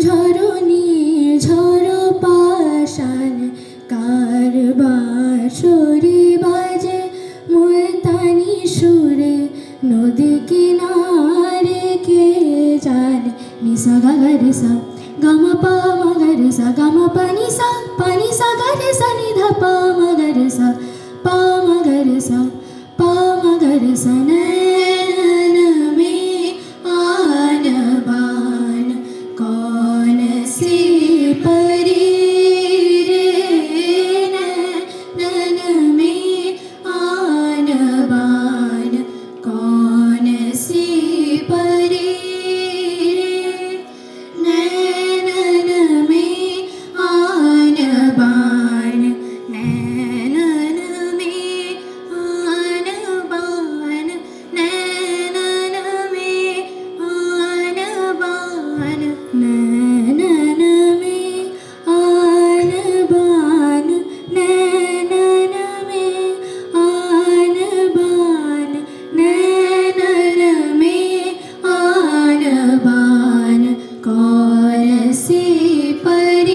ঝরনি ঝড় পাশান কার বাঁশরি বাজে মুলতানি সুরে নদী কিনারে কে জানে নিসা গা গা রে সা গা মা পা মা গা রে সা গা মা পা নি সা গা রে সা নি ধা পা মা গা রে সা পা মা গা রে সা পা মা গা রে সা নে